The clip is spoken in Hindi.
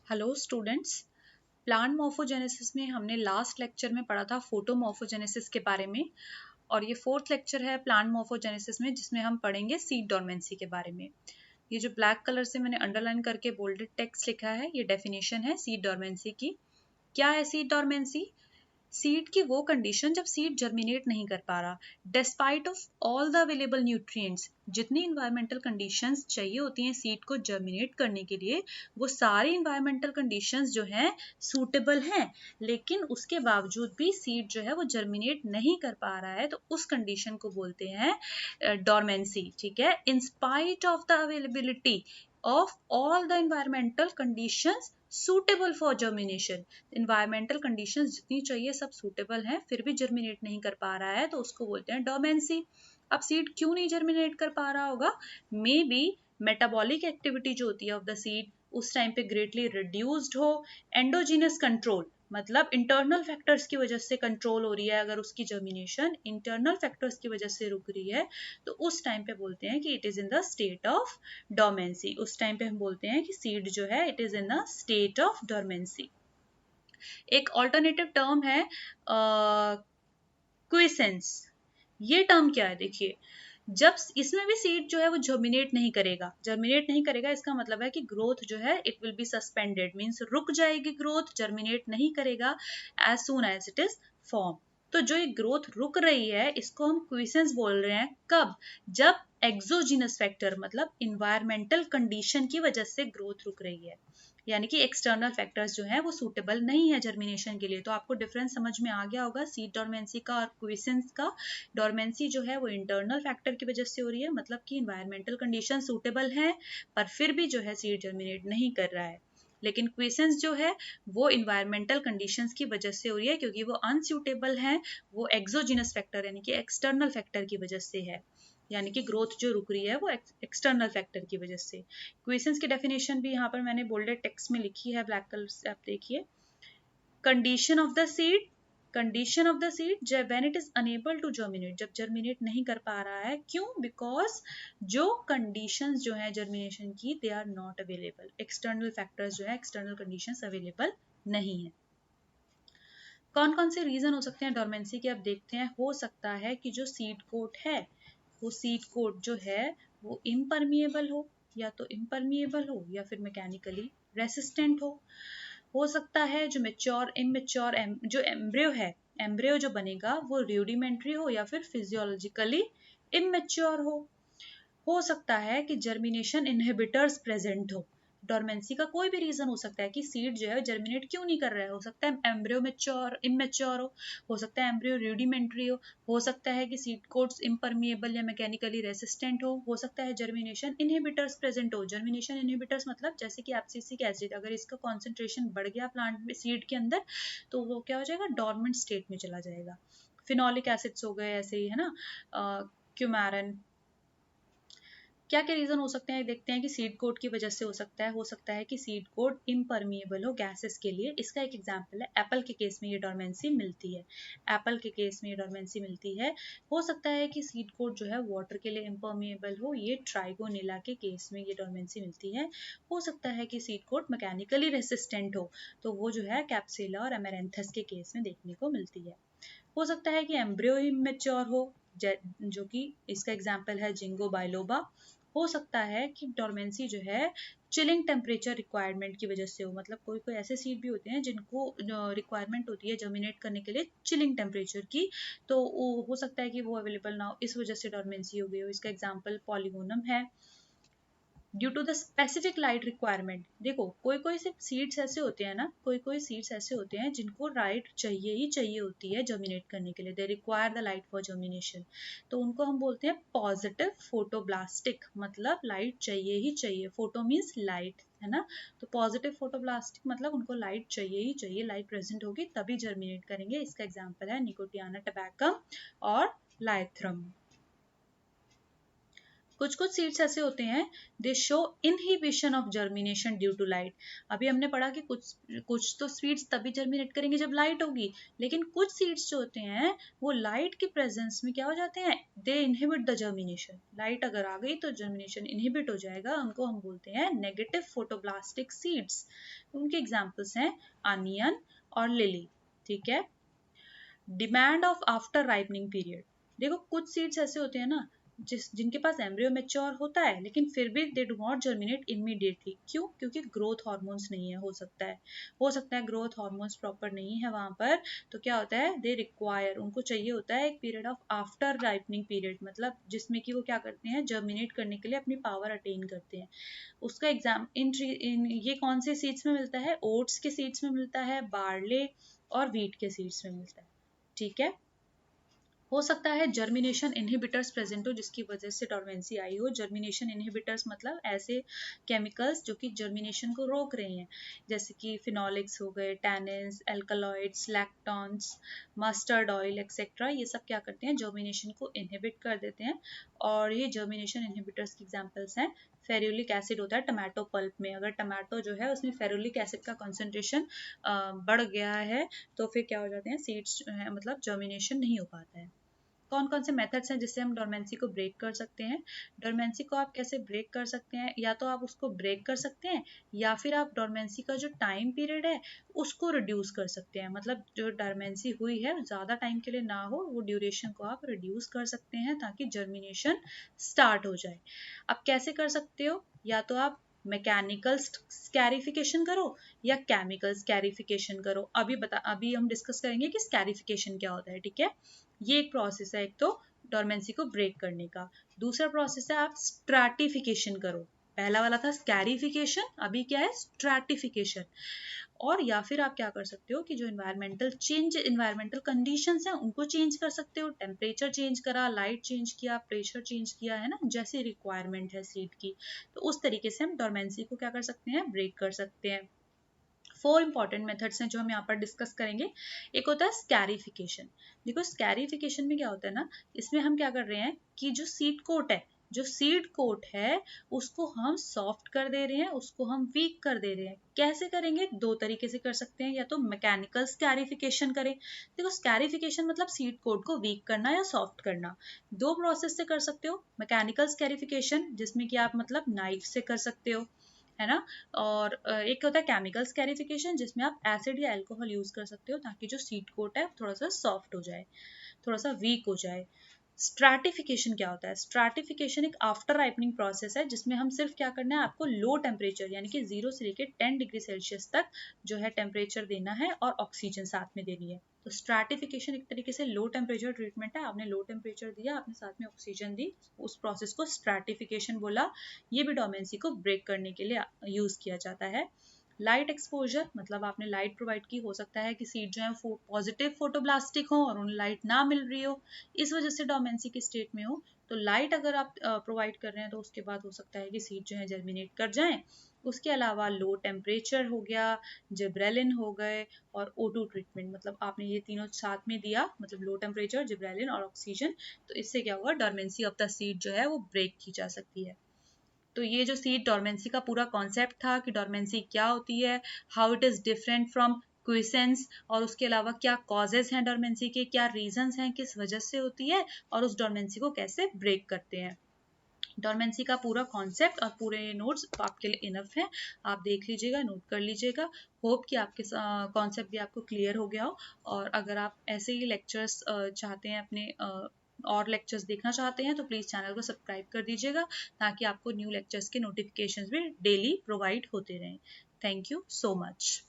Hello students. प्लांट मॉर्फोजेनेसिस में हमने लास्ट लेक्चर में पढ़ा था फोटोमॉर्फोजेनेसिस के बारे में, और ये फोर्थ लेक्चर है प्लांट मॉर्फोजेनेसिस में, जिसमें हम पढ़ेंगे सीड डोरमेंसी के बारे में। ये जो ब्लैक कलर से मैंने अंडरलाइन करके बोल्डेड टेक्स्ट लिखा है, ये डेफिनेशन है सीड डोरमेंसी की। क्या है सीड डोरमेंसी? सीड की वो कंडीशन जब सीड जर्मिनेट नहीं कर पा रहा, despite of all the available nutrients. जितनी इन्वायरमेंटल कंडीशंस चाहिए होती हैं सीड को जर्मिनेट करने के लिए, वो सारी इन्वायरमेंटल कंडीशंस जो हैं सूटेबल हैं, लेकिन उसके बावजूद भी सीड जो है वो जर्मिनेट नहीं कर पा रहा है, तो उस कंडीशन को बोलते हैं डोरमेंसी। ठीक है, in spite of the availability of all the environmental conditions suitable for germination। environmental conditions जितनी चाहिए सब suitable हैं, फिर भी germinate नहीं कर पा रहा है, तो उसको बोलते हैं dormancy। अब seed क्यों नहीं germinate कर पा रहा होगा? मे बी metabolic activity जो होती है of the seed उस टाइम पे greatly reduced हो, endogenous control मतलब इंटरनल फैक्टर्स की वजह से कंट्रोल हो रही है। अगर उसकी जर्मिनेशन इंटरनल फैक्टर्स की वजह से रुक रही है, तो उस टाइम पे बोलते हैं कि it is in the state of dormancy. उस टाइम पे हम बोलते हैं कि सीड जो है it is in the state of dormancy. एक ऑल्टरनेटिव टर्म है क्विसेंस। ये टर्म क्या है? देखिए, जब इसमें भी सीड जो है वो जर्मिनेट नहीं करेगा। जर्मिनेट नहीं करेगा इसका मतलब है कि ग्रोथ जो है it will be suspended, means रुक जाएगी ग्रोथ, जर्मिनेट नहीं करेगा as soon as it is form. तो जो ये ग्रोथ रुक रही है इसको हम क्विसेंस बोल रहे हैं। कब? जब एक्सोजीनस फैक्टर मतलब इन्वायरमेंटल कंडीशन की वजह से ग्रोथ रुक रही है, यानी कि एक्सटर्नल फैक्टर्स जो है वो सूटेबल नहीं है जर्मिनेशन के लिए। तो आपको डिफरेंस समझ में आ गया होगा सीड डोरमेंसी का और क्विसेंस का। डोरमेंसी जो है वो इंटरनल फैक्टर की वजह से हो रही है, मतलब कि इन्वायरमेंटल कंडीशन सूटेबल है पर फिर भी जो है सीड जर्मिनेट नहीं कर रहा है। लेकिन क्विसेंस जो है वो इन्वायरमेंटल कंडीशंस की वजह से हो रही है, क्योंकि वो अनसूटेबल है, वो एक्सोजिनस फैक्टर यानी कि एक्सटर्नल फैक्टर की वजह से है, यानी कि ग्रोथ जो रुक रही है वो एक्सटर्नल फैक्टर की वजह से। क्वेश्चंस की डेफिनेशन भी यहाँ पर मैंने बोल्डेड टेक्स्ट में लिखी है ब्लैक कलर से, आप देखिए। Condition of the seed, condition of the seed when it is unable to germinate, जब जर्मिनेट नहीं कर पा रहा है। क्यों? बिकॉज जो कंडीशंस जो है जर्मिनेशन की they are not available, external factors जो है एक्सटर्नल कंडीशंस अवेलेबल नहीं है। कौन कौन से रीजन हो सकते हैं डोरमेंसी के? अब देखते हैं। हो सकता है कि जो सीड कोट है वो सीड कोट जो है वो इम्परमिएबल या तो इम्परमिएबल हो या फिर मैकेनिकली रेसिस्टेंट हो सकता है जो मेच्योर इमेच्योर जो एम्ब्रियो है, एम्ब्रियो जो बनेगा वो रूडिमेंट्री हो या फिर फिजियोलॉजिकली इमेच्योर हो सकता है कि जर्मिनेशन इनहिबिटर्स प्रेजेंट हो। डोरमेंसी का कोई भी रीजन हो सकता है कि सीड जो है जर्मिनेट क्यों नहीं कर रहा है। हो सकता है एम्ब्रियो मेच्योर इमेच्योर हो सकता है एम्ब्रियो रूडिमेंट्री हो सकता है कि सीड कोट्स इम्परमिएबल या मैकेनिकली रेसिस्टेंट हो सकता है जर्मिनेशन इनहिबिटर्स प्रेजेंट हो। जर्मिनेशन इनहिबिटर्स मतलब जैसे कि एब्सिसिक एसिड, अगर इसका कॉन्सेंट्रेशन बढ़ गया प्लांट में सीड के अंदर, तो वो क्या हो जाएगा? डॉर्मेंट स्टेट में चला जाएगा। फिनोलिक एसिड्स हो गए ऐसे ही, है ना, क्यूमैरन। क्या क्या रीजन हो सकते हैं देखते हैं कि सीड कोट की वजह से हो सकता है कि सीड कोट इम्परमिएबल हो गैसेस के लिए। इसका एक एग्जांपल है एप्पल के केस में ये डोरमेंसी मिलती है। एप्पल के केस में ये डोरमेंसी मिलती है। हो सकता है कि सीड कोट जो है वाटर के लिए इम्परमिएबल हो, ये ट्राइगोनेला के केस में ये डोरमेंसी मिलती है। हो सकता है कि सीड कोट मैकेनिकली रेसिस्टेंट तो वो जो है कैप्सुला और एमेरेंथस के केस में देखने को मिलती है। हो सकता है कि एम्ब्रियो इमेच्योर हो, जो कि इसका एग्जाम्पल है जिंगो बाइलोबा। हो सकता है कि डोरमेंसी जो है चिलिंग टेम्परेचर रिक्वायरमेंट की वजह से हो, मतलब कोई कोई ऐसे सीड भी होते हैं जिनको रिक्वायरमेंट होती है जर्मिनेट करने के लिए चिलिंग टेम्परेचर की, तो हो सकता है कि वो अवेलेबल ना हो, इस वजह से डोरमेंसी हो गई हो। इसका एग्जाम्पल पॉलीगोनम है। Due to the specific light requirement, देखो कोई कोई से सीड्स ऐसे होते हैं ना, कोई सीड्स ऐसे होते हैं जिनको लाइट चाहिए ही चाहिए होती है जर्मिनेट करने के लिए, they require the light for germination, तो उनको हम बोलते हैं पॉजिटिव फोटोब्लास्टिक, मतलब लाइट चाहिए ही चाहिए। फोटो मीन्स लाइट, है ना, तो पॉजिटिव फोटोब्लास्टिक मतलब उनको लाइट चाहिए ही चाहिए, लाइट प्रेजेंट होगी तभी जर्मिनेट करेंगे। इसका एग्जाम्पल है निकोटियाना टबैकम और लाइथ्रम। कुछ कुछ सीड्स ऐसे होते हैं they show inhibition of germination due to light. अभी हमने पढ़ा कि कुछ तो सीड्स तभी जर्मिनेट करेंगे जब लाइट होगी, लेकिन कुछ सीड्स जो होते हैं वो लाइट की प्रेजेंस में क्या हो जाते हैं, दे इनहिबिट द जर्मिनेशन। लाइट अगर आ गई तो जर्मिनेशन इनहिबिट हो जाएगा, उनको हम बोलते हैं नेगेटिव फोटोब्लास्टिक सीड्स। उनके एग्जाम्पल्स हैं अनियन और लिली। ठीक है। Demand of after ripening period. देखो कुछ सीड्स ऐसे होते हैं ना जिनके पास एम्ब्रियो मैच्योर होता है लेकिन फिर भी they do not germinate immediately. क्यों? क्योंकि ग्रोथ हार्मोन्स नहीं है। हो सकता है ग्रोथ हार्मोन्स प्रॉपर नहीं है वहां पर, तो क्या होता है, दे रिक्वायर, उनको चाहिए होता है एक period of after ripening period, मतलब जिसमें कि वो क्या करते हैं, जर्मिनेट करने के लिए अपनी पावर अटेन करते हैं। उसका एग्जाम इन ये कौन से सीड्स में मिलता है, ओट्स के सीड्स में मिलता है, बार्ले और व्हीट के सीड्स में मिलता है। ठीक है। हो सकता है जर्मिनेशन इनहिबिटर्स प्रेजेंट हो जिसकी वजह से डोरमेंसी आई हो। जर्मिनेशन इनहिबिटर्स मतलब ऐसे केमिकल्स जो कि जर्मिनेशन को रोक रहे हैं, जैसे कि फिनोलिक्स हो गए, tannins, alkaloids, lactones, mustard oil etcetera. ये सब क्या करते हैं, जर्मिनेशन को इनहिबिट कर देते हैं। और ये जर्मिनेशन इनहिबिटर्स की एग्जांपल्स हैं, फेरुलिक एसिड होता है टमाटो पल्प में, अगर टमाटो जो है उसमें फेरुलिक एसिड का कॉन्सेंट्रेशन बढ़ गया है तो फिर क्या हो जाते हैं, सीड्स जो है मतलब जर्मिनेशन नहीं हो पाता है। कौन कौन से मेथड्स हैं जिससे हम डोरमेंसी को ब्रेक कर सकते हैं? डोरमेंसी को आप कैसे ब्रेक कर सकते हैं, या तो आप उसको ब्रेक कर सकते हैं या फिर आप डोरमेंसी का जो टाइम पीरियड है उसको रिड्यूस कर सकते हैं। मतलब जो डोरमेंसी हुई है ज़्यादा टाइम के लिए ना हो, वो ड्यूरेशन को आप रिड्यूस कर सकते हैं ताकि जर्मिनेशन स्टार्ट हो जाए। अब कैसे कर सकते हो, या तो आप मैकेनिकल स्कैरिफिकेशन करो या केमिकल स्कैरिफिकेशन करो। अभी हम डिस्कस करेंगे कि स्कैरिफिकेशन क्या होता है। ठीक है। ये एक प्रोसेस है, एक तो डोरमेंसी को ब्रेक करने का। दूसरा प्रोसेस है आप स्ट्रैटिफिकेशन करो। पहला वाला था स्कैरिफिकेशन, अभी क्या है, स्ट्रैटिफिकेशन। और या फिर आप क्या कर सकते हो कि जो इन्वायरमेंटल कंडीशंस हैं उनको चेंज कर सकते हो। टेम्परेचर चेंज करा, लाइट चेंज किया, प्रेशर चेंज किया, है ना, जैसी रिक्वायरमेंट है सीड की, तो उस तरीके से हम डोरमेंसी को क्या कर सकते हैं, ब्रेक कर सकते हैं। 4 इंपॉर्टेंट मेथड्स हैं जो हम यहाँ पर डिस्कस करेंगे। एक होता है स्कैरिफिकेशन। देखो स्कैरिफिकेशन में क्या होता है ना, इसमें हम क्या कर रहे हैं कि जो सीड कोट है उसको हम सॉफ्ट कर दे रहे हैं, उसको हम वीक कर दे रहे हैं। कैसे करेंगे, दो तरीके से कर सकते हैं, या तो मैकेनिकल स्कैरिफिकेशन करें। देखो स्कैरिफिकेशन मतलब सीड कोट को वीक करना या सॉफ्ट करना। दो प्रोसेस से कर सकते हो। मैकेनिकल स्कैरिफिकेशन जिसमें कि आप मतलब नाइफ से कर सकते हो, है ना, और एक होता है केमिकल स्कैरिफिकेशन जिसमें आप एसिड या अल्कोहल यूज कर सकते हो ताकि जो सीड कोट है थोड़ा सा सॉफ्ट हो जाए, थोड़ा सा वीक हो जाए। स्ट्रैटिफिकेशन क्या होता है, स्ट्रैटिफिकेशन एक आफ्टर राइपनिंग प्रोसेस है जिसमें हम सिर्फ क्या करना है, आपको लो टेम्परेचर यानी कि 0 से लेकर 10 डिग्री सेल्सियस तक जो है टेम्परेचर देना है और ऑक्सीजन साथ में देनी है। तो स्ट्रैटिफिकेशन एक तरीके से लो टेम्परेचर ट्रीटमेंट है। आपने लो टेम्परेचर दिया, आपने साथ में ऑक्सीजन दी, उस प्रोसेस को स्ट्रैटिफिकेशन बोला। ये भी डोमेंसी को ब्रेक करने के लिए यूज किया जाता है। लाइट एक्सपोजर मतलब आपने लाइट प्रोवाइड की, हो सकता है कि सीड जो है पॉजिटिव फोटोब्लास्टिक हो और उन्हें लाइट ना मिल रही हो, इस वजह से डोमेंसी की स्टेट में हो। तो लाइट अगर आप प्रोवाइड कर रहे हैं तो उसके बाद हो सकता है कि सीड जो है जर्मिनेट कर जाएं। उसके अलावा लो टेम्परेचर हो गया, जिब्रेलिन हो गए और O2 ट्रीटमेंट, मतलब आपने ये तीनों साथ में दिया, मतलब लो टेम्परेचर, जिब्रेलिन और ऑक्सीजन, तो इससे क्या हुआ, डोरमेंसी ऑफ द सीड जो है वो ब्रेक की जा सकती है। तो ये जो सीड डोरमेंसी का पूरा कॉन्सेप्ट था कि डोरमेंसी क्या होती है, how it is different from quiescence, और उसके अलावा क्या कॉजेज हैं डोरमेंसी के, क्या रीजंस हैं, किस वजह से होती है, और उस डोरमेंसी को कैसे ब्रेक करते हैं। डोरमेंसी का पूरा कॉन्सेप्ट और पूरे नोट्स आपके लिए इनफ है, आप देख लीजिएगा, नोट कर लीजिएगा। होप कि आपके कॉन्सेप्ट भी आपको क्लियर हो गया हो। और अगर आप ऐसे ही लेक्चर्स चाहते हैं, अपने और लेक्चर्स देखना चाहते हैं, तो प्लीज़ चैनल को सब्सक्राइब कर दीजिएगा ताकि आपको न्यू लेक्चर्स के नोटिफिकेशंस भी डेली प्रोवाइड होते रहें। Thank you so much.